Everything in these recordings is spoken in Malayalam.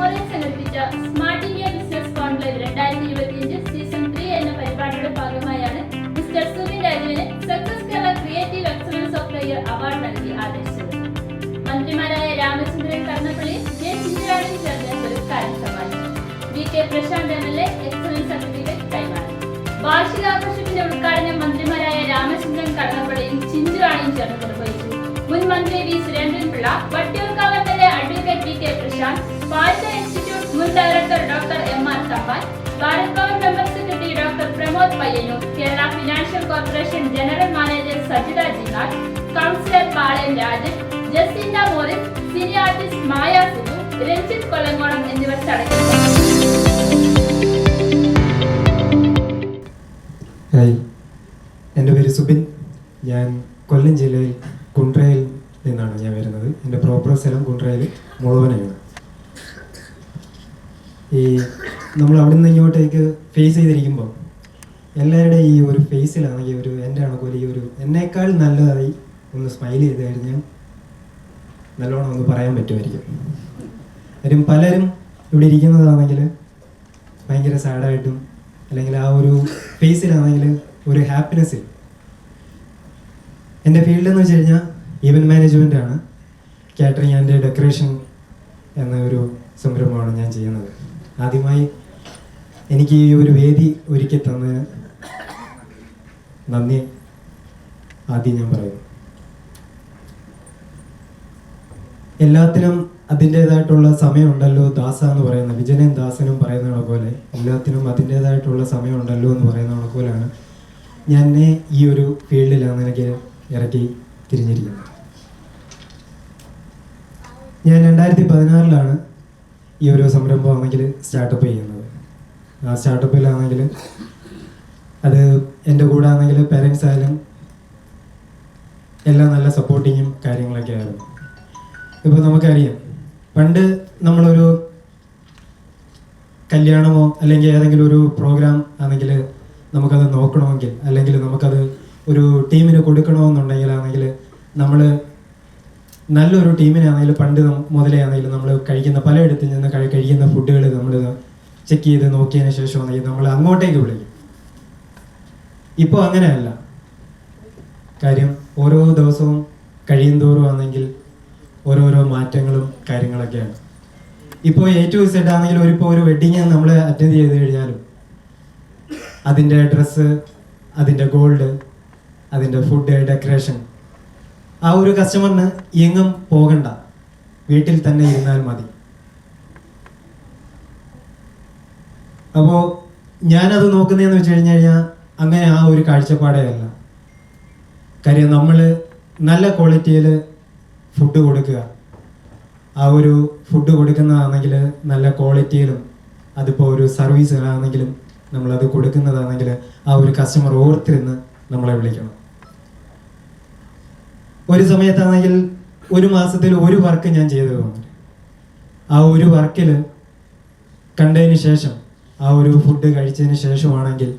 മെമ്മോറിയൽ സംഘടിപ്പിച്ച smart India business conclave 2025 season 3 എന്ന പരിപാടിയുടെ ഭാഗമായാണ് മിസ്റ്റർ സുബിൻ രാജുവിന് success Kerala creative excellence of the year award നൽകി ആദരിച്ചത്. മന്ത്രിമാരായ രാമചന്ദ്രൻ കടന്നപ്പള്ളി, ജെ ചിഞ്ചുറാണി ചേർന്ന് പുരസ്കാരം സമ്മാനിച്ചു. V K Prashanth MLA excellence certificate കൈമാറി. വാർഷികാഘോഷത്തിന്റെ ഉദ്ഘാടനം മന്ത്രിമാരായ രാമചന്ദ്രൻ കടന്നപ്പള്ളിയും ചിഞ്ചുറാണിയും ചേർന്ന് നിർവഹിച്ചു. മുൻ മന്ത്രി V Surendran Pillai, Vattiyoorkavu MLA advocate V K Prashanth, പാഴ്സ ഇൻസ്റ്റിറ്റ്യൂട്ട് മുൻ director doctor MR Thampan, Bharat Bhavan member secretary doctor Pramod Payyanur, Kerala financial corporation general manager Sajitha Jinal, councillor Palayam Rajan, Justin D Morris, cine artist Maya Subu, Ranjith Kollamkonam എന്നിവർ ചടങ്ങിൽ ഹായ്, എൻ്റെ പേര് സുബിൻ. ഞാൻ കൊല്ലം ജില്ലയിൽ കുണ്ട്രയിൽ നിന്നാണ് ഞാൻ വരുന്നത്. എൻ്റെ പ്രോപ്പർ സ്ഥലം കുണ്ട്രയിൽ മുഴുവനാണ്. നമ്മൾ അവിടെ നിന്ന് ഇങ്ങോട്ടേക്ക് ഫേസ് ചെയ്തിരിക്കുമ്പോൾ എല്ലാവരുടെയും ഈ ഒരു ഫേസിലാണെങ്കിൽ ഒരു എൻ്റെ കണക്കോലെ ഈ ഒരു എന്നേക്കാൾ നല്ലതായി ഒന്ന് സ്മൈൽ ചെയ്ത് കഴിഞ്ഞാൽ നല്ലോണം ഒന്ന് പറയാൻ പറ്റുമായിരിക്കും. കാര്യം പലരും ഇവിടെ ഇരിക്കുന്നതാണെങ്കിൽ ഭയങ്കര സാഡായിട്ടും അല്ലെങ്കിൽ ആ ഒരു ഫേസിലാണെങ്കിൽ ഒരു ഹാപ്പിനെസ്സിൽ. എൻ്റെ ഫീൽഡ് എന്ന് വെച്ച് കഴിഞ്ഞാൽ ഈവൻറ്റ് മാനേജ്മെൻ്റ് ആണ്. കാറ്ററിംഗ് ആൻഡ് ഡെക്കറേഷൻ എന്ന ഒരു സംരംഭമാണ് ഞാൻ ചെയ്യുന്നത്. ആദ്യമായി എനിക്ക് ഈ ഒരു വേദി ഒരുക്കി തന്നതിന് നന്ദി ആദ്യം ഞാൻ പറയുന്നു. എല്ലാത്തിനും അതിൻ്റേതായിട്ടുള്ള സമയമുണ്ടല്ലോ ദാസ എന്ന് പറയുന്നത്, വിജയനും ദാസനും പറയുന്ന പോലെ എല്ലാത്തിനും അതിൻ്റേതായിട്ടുള്ള സമയമുണ്ടല്ലോ എന്ന് പറയുന്ന പോലെയാണ് ഞാൻ ഈ ഒരു ഫീൽഡിലാണ് എനിക്ക് ഇറക്കി തിരിഞ്ഞിരിക്കുന്നത്. ഞാൻ 2016 ഈ ഒരു സംരംഭം ആണെങ്കിൽ സ്റ്റാർട്ടപ്പ് ചെയ്യുന്നത്. ആ സ്റ്റാർട്ടപ്പിലാണെങ്കിൽ അത് എൻ്റെ കൂടെ ആണെങ്കിൽ പേരൻസ് ആയാലും എല്ലാം നല്ല സപ്പോർട്ടിങ്ങും കാര്യങ്ങളൊക്കെ ആയിരുന്നു. ഇപ്പോൾ നമുക്കറിയാം, പണ്ട് നമ്മളൊരു കല്യാണമോ അല്ലെങ്കിൽ ഏതെങ്കിലും ഒരു പ്രോഗ്രാം ആണെങ്കിൽ നമുക്കത് നോക്കണമെങ്കിൽ അല്ലെങ്കിൽ നമുക്കത് ഒരു ടീമിന് കൊടുക്കണമെന്നുണ്ടെങ്കിൽ ആണെങ്കിൽ നമ്മൾ നല്ലൊരു ടീമിനാണെങ്കിൽ പണ്ട് മുതലേ ആണെങ്കിലും നമ്മൾ കഴിക്കുന്ന പലയിടത്തിൽ നിന്ന് കഴിക്കുന്ന ഫുഡുകൾ നമ്മൾ ചെക്ക് ചെയ്ത് നോക്കിയതിന് ശേഷമാണെങ്കിൽ നമ്മൾ അങ്ങോട്ടേക്ക് വിളിക്കും. ഇപ്പോൾ അങ്ങനെയല്ല. കാര്യം ഓരോ ദിവസവും കഴിയുന്തോറും ആണെങ്കിൽ ഓരോരോ മാറ്റങ്ങളും കാര്യങ്ങളൊക്കെയാണ്. ഇപ്പോൾ A to Z ആണെങ്കിലും ഒരു വെഡിങ് നമ്മൾ അറ്റൻഡ് ചെയ്ത് കഴിഞ്ഞാലും അതിൻ്റെ ഡ്രസ്സ്, അതിൻ്റെ ഗോൾഡ്, അതിൻ്റെ ഫുഡ്, ഡെക്കറേഷൻ, ആ ഒരു കസ്റ്റമറിന് എങ്ങും പോകണ്ട, വീട്ടിൽ തന്നെ ഇരുന്നാൽ മതി. അപ്പോൾ ഞാനത് നോക്കുന്നതെന്ന് വെച്ച് കഴിഞ്ഞാൽ അങ്ങനെ ആ ഒരു കാഴ്ചപ്പാടേ അല്ല. കാര്യം നമ്മൾ നല്ല ക്വാളിറ്റിയിൽ ഫുഡ് കൊടുക്കുക, ആ ഒരു ഫുഡ് കൊടുക്കുന്നതാണെങ്കിൽ നല്ല ക്വാളിറ്റിയിലും, അതിപ്പോൾ ഒരു സർവീസുകളാണെങ്കിലും നമ്മളത് കൊടുക്കുന്നതാണെങ്കിൽ ആ ഒരു കസ്റ്റമർ ഓർത്തിരുന്ന് നമ്മളെ വിളിക്കണം. ഒരു സമയത്താണെങ്കിൽ ഒരു മാസത്തിൽ ഒരു വർക്ക് ഞാൻ ചെയ്തു തോന്നുന്നു. ആ ഒരു വർക്കിൽ കണ്ടതിന് ശേഷം, ആ ഒരു ഫുഡ് കഴിച്ചതിന് ശേഷമാണെങ്കിൽ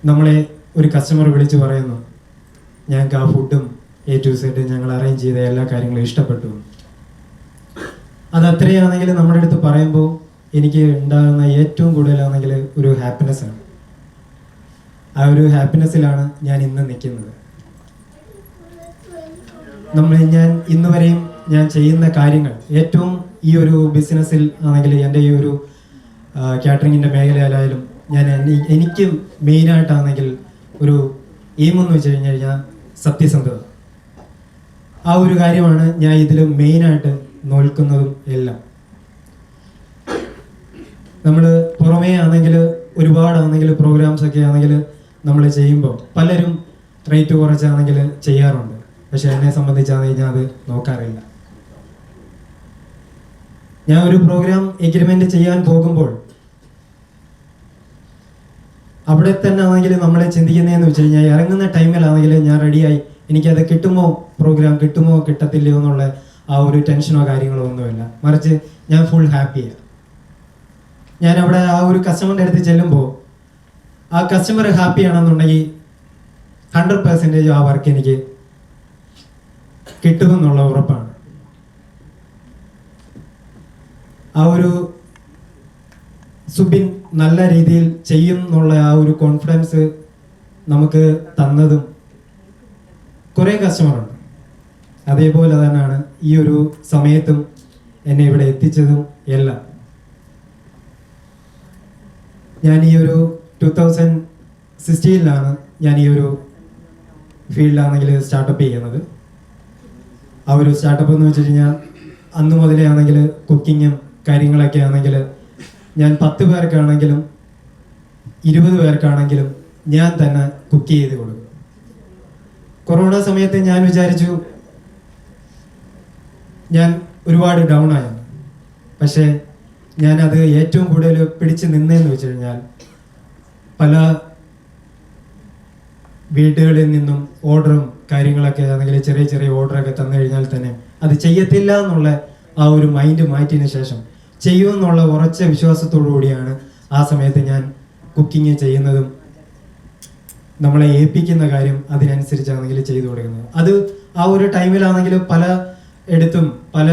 നമ്മളെ ഒരു കസ്റ്റമർ വിളിച്ച് പറയുന്നു, ഞങ്ങൾക്ക് ആ ഫുഡും A to Z ഞങ്ങൾ അറേഞ്ച് ചെയ്ത എല്ലാ കാര്യങ്ങളും ഇഷ്ടപ്പെട്ടു. അത് അത്രയാണെങ്കിൽ നമ്മുടെ അടുത്ത് പറയുമ്പോൾ എനിക്ക് ഉണ്ടാകുന്ന ഏറ്റവും കൂടുതലാണെങ്കിൽ ഒരു ഹാപ്പിനെസ് ആണ്. ആ ഒരു ഹാപ്പിനെസ്സിലാണ് ഞാൻ ഇന്ന് നിൽക്കുന്നത്. ഞാൻ ഇന്ന് വരെയും ഞാൻ ചെയ്യുന്ന കാര്യങ്ങൾ ഏറ്റവും ഈ ഒരു ബിസിനസ്സിൽ ആണെങ്കിൽ എൻ്റെ ഈ ഒരു കാറ്ററിങ്ങിൻ്റെ മേഖലയിലായാലും എനിക്ക് മെയിനായിട്ടാണെങ്കിൽ ഒരു എയിമെന്ന് വെച്ച് കഴിഞ്ഞാൽ സത്യസന്ധത. ആ ഒരു കാര്യമാണ് ഞാൻ ഇതിൽ മെയിനായിട്ട് നോക്കുന്നതും എല്ലാം. നമ്മൾ പുറമേ ആണെങ്കിൽ ഒരുപാടാണെങ്കിൽ പ്രോഗ്രാംസ് ഒക്കെ ആണെങ്കിൽ നമ്മൾ ചെയ്യുമ്പോൾ പലരും റേറ്റ് കുറച്ചാണെങ്കിൽ ചെയ്യാറുണ്ട്. പക്ഷെ എന്നെ സംബന്ധിച്ചാണെങ്കിൽ ഞാൻ അത് നോക്കാറില്ല. ഞാൻ ഒരു പ്രോഗ്രാം എഗ്രിമെന്റ് ചെയ്യാൻ പോകുമ്പോൾ അവിടെ തന്നെ ആണെങ്കിൽ നമ്മളെ ചിന്തിക്കുന്നതെന്ന് വെച്ച് കഴിഞ്ഞാൽ ഇറങ്ങുന്ന ടൈമിലാണെങ്കിൽ ഞാൻ റെഡിയായി, എനിക്കത് കിട്ടുമോ, പ്രോഗ്രാം കിട്ടുമോ കിട്ടത്തില്ലയോ എന്നുള്ള ആ ഒരു ടെൻഷനോ കാര്യങ്ങളോ ഒന്നുമില്ല. മറിച്ച് ഞാൻ ഫുൾ ഹാപ്പിയാണ്. ഞാൻ അവിടെ ആ ഒരു കസ്റ്റമറിൻ്റെ അടുത്ത് ചെല്ലുമ്പോൾ ആ കസ്റ്റമർ ഹാപ്പിയാണെന്നുണ്ടെങ്കിൽ 100% ആ വർക്ക് എനിക്ക് കിട്ടുമെന്നുള്ള ഉറപ്പാണ്. ആ ഒരു സുബിൻ നല്ല രീതിയിൽ ചെയ്യും എന്നുള്ള ആ ഒരു കോൺഫിഡൻസ് നമുക്ക് തന്നതും കുറേ കസ്റ്റമറുണ്ട്. അതേപോലെ തന്നെയാണ് ഈ ഒരു സമയത്തും എന്നെ ഇവിടെ എത്തിച്ചതും എല്ലാം. ഞാൻ ഈ ഒരു 2016 ഞാൻ ഈ ഒരു ഫീൽഡിലാണെങ്കിൽ സ്റ്റാർട്ടപ്പ് ചെയ്യുന്നത്. ആ ഒരു സ്റ്റാർട്ടപ്പ് എന്ന് വെച്ച് കഴിഞ്ഞാൽ അന്ന് മുതലേ ആണെങ്കിൽ കുക്കിങ്ങും കാര്യങ്ങളൊക്കെ ആണെങ്കിൽ ഞാൻ 10 പേർക്കാണെങ്കിലും 20 പേർക്കാണെങ്കിലും ഞാൻ തന്നെ കുക്ക് ചെയ്ത് കൊടുക്കും. കൊറോണ സമയത്ത് ഞാൻ വിചാരിച്ചു ഞാൻ ഒരുപാട് ഡൗൺ ആയിരുന്നു. പക്ഷേ ഞാനത് ഏറ്റവും കൂടുതൽ പിടിച്ച് നിന്നതെന്ന് വെച്ച് കഴിഞ്ഞാൽ പല വീടുകളിൽ നിന്നും ഓർഡറും കാര്യങ്ങളൊക്കെ ആണെങ്കിൽ ചെറിയ ചെറിയ ഓർഡറൊക്കെ തന്നു കഴിഞ്ഞാൽ തന്നെ അത് ചെയ്യത്തില്ല എന്നുള്ള ആ ഒരു മൈൻഡ് മാറ്റിയതിന് ശേഷം ചെയ്യുമെന്നുള്ള ഉറച്ച വിശ്വാസത്തോടു കൂടിയാണ് ആ സമയത്ത് ഞാൻ കുക്കിങ് ചെയ്യുന്നതും നമ്മളെ ഏൽപ്പിക്കുന്ന കാര്യം അതിനനുസരിച്ചാണെങ്കിൽ ചെയ്തു കൊടുക്കുന്നത്. അത് ആ ഒരു ടൈമിലാണെങ്കിൽ പല എടുത്തും പല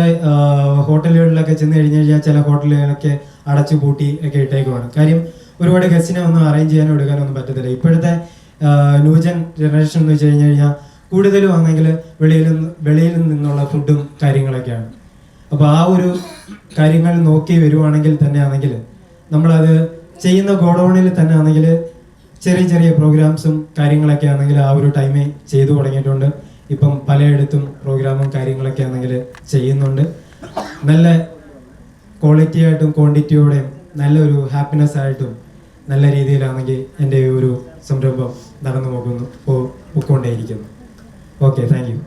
ഹോട്ടലുകളിലൊക്കെ ചെന്ന് കഴിഞ്ഞ് കഴിഞ്ഞാൽ ചില ഹോട്ടലുകളൊക്കെ അടച്ചു പൂട്ടി ഒക്കെ ഇട്ടേക്കുവാണ്. കാര്യം ഒരുപാട് ഗസ്റ്റിനെ ഒന്നും അറേഞ്ച് ചെയ്യാനോ എടുക്കാനൊന്നും പറ്റത്തില്ല. ഇപ്പോഴത്തെ ന്യൂജൻ ജനറേഷൻ എന്ന് വെച്ച് കഴിഞ്ഞ് കഴിഞ്ഞാൽ കൂടുതലും ആണെങ്കിൽ വെളിയിൽ നിന്നുള്ള ഫുഡും കാര്യങ്ങളൊക്കെയാണ്. അപ്പോൾ ആ ഒരു കാര്യങ്ങൾ നോക്കി വരുവാണെങ്കിൽ തന്നെ ആണെങ്കിൽ നമ്മളത് ചെയ്യുന്ന ഗോഡൗണിൽ തന്നെ ആണെങ്കിൽ ചെറിയ ചെറിയ പ്രോഗ്രാംസും കാര്യങ്ങളൊക്കെ ആണെങ്കിൽ ആ ഒരു ടൈമിൽ ചെയ്തു തുടങ്ങിയിട്ടുണ്ട്. ഇപ്പം പലയിടത്തും പ്രോഗ്രാമും കാര്യങ്ങളൊക്കെ ആണെങ്കിൽ ചെയ്യുന്നുണ്ട്. നല്ല ക്വാളിറ്റി ആയിട്ടും ക്വാണ്ടിറ്റിയോടെയും നല്ലൊരു ഹാപ്പിനെസ് ആയിട്ടും നല്ല രീതിയിലാണെങ്കിൽ എൻ്റെ ഒരു സംരംഭം നടന്നു പോയിക്കൊണ്ടേയിരിക്കുന്നു. Okay, thank you.